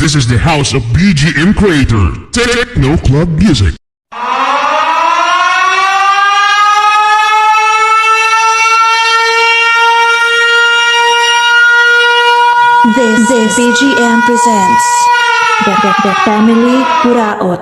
This is the house of BGM creator, Techno Club Music. This BGM presents the Family Buraot.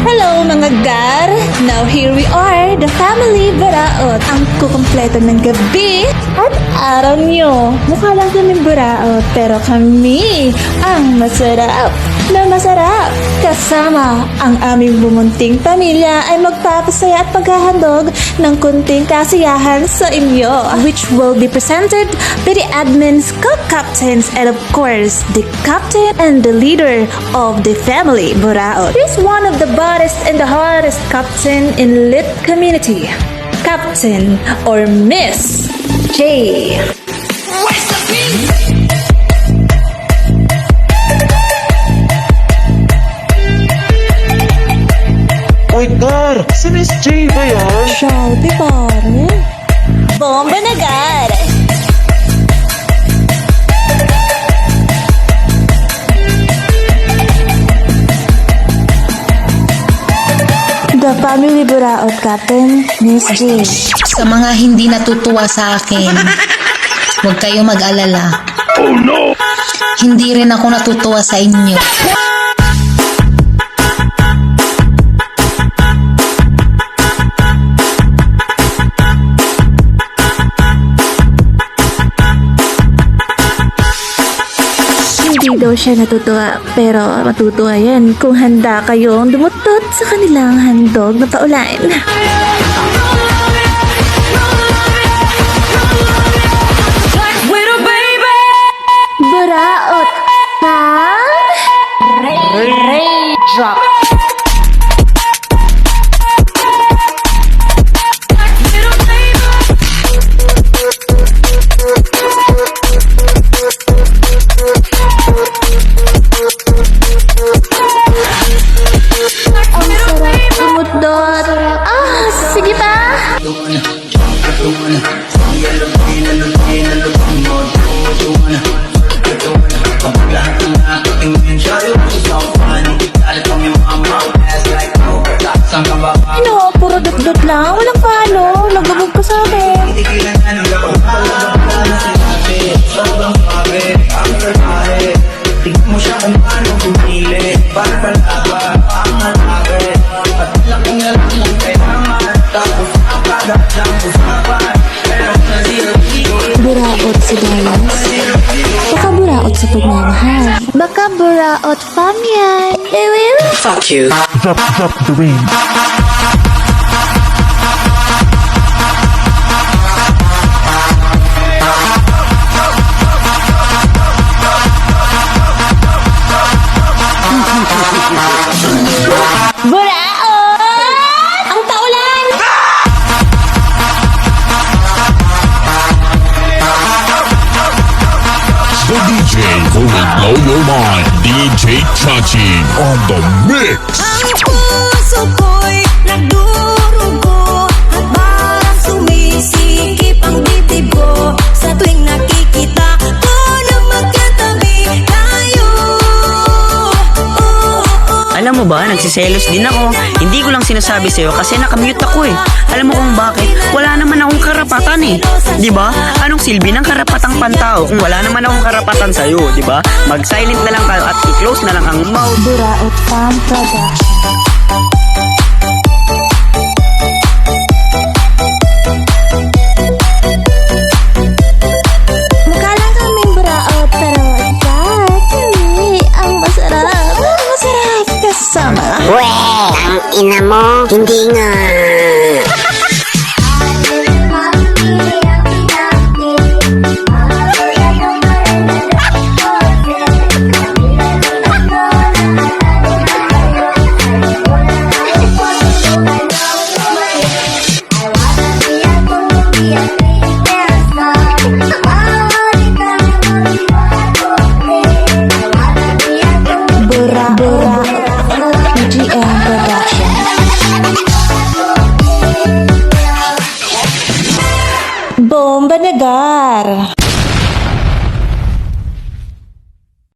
Hello mga gar! Now here we are, the Family Buraot. Ang kukumpleto ng gabi at araw nyo. Mukha lang kaming buraot, pero kami ang masarap na masarap. Kasama ang aming bumunting pamilya ay magpapasaya at paghahandog ng kunting kasiyahan sa inyo, which will be presented by the admins, co-captains, and of course, the captain and the leader of the Family Buraot. He's one of the baddest and the hardest captain in lit community. Captain or Miss J. Uy, Gar! Si Miss J ba yan? Shouty pare. Bomba na gar! The Family Buraot Captain, Miss J. Sa mga hindi natutuwa sa akin, huwag kayo mag-alala. Oh no! Hindi rin ako natutuwa sa inyo. Hindi daw siya natutuwa, pero matutuwa yan kung handa kayong dumutot sa kanilang handog na paulain. Buraot Fam Ray Drop. Ang sarap umudot. Ah, sige pa. Ano, puro dot-dot lang. Walang palo. Nagbabog ka sa akin. Tignan mo siya kung paano pumili para palaban ang hanapin at laki na lang ang kailangan tapos akagat ang usapan pero Buraot si Dallas. Baka buraot sa pagmamahal. Baka buraot fam yan. Ewin? Drop the ring. Buraot! Ang paulan! The DJ who will blow your mind, DJ Chachi on the mix. Ang puso ko'y nagdurugo at parang sumisikip ang dibdib ko sa tuwing nakikita ko na magkatabi tayo. Alam mo ba, nagsiselos din ako. Hindi ko lang sinasabi sa'yo kasi nakamute ako eh. Alam mo kung bakit? Wala naman akong karapatan eh. Diba? Anong silbi ng karapatang pantao kung wala naman akong karapatan sa'yo, diba? Mag-silent na lang kayo at i-close na lang ang mouth. Buraot Fam Production. Mukha lang kaming buraot, pero kami ang masarap. Ang masarap kasama. Weh, ang ina mo, hindi nga.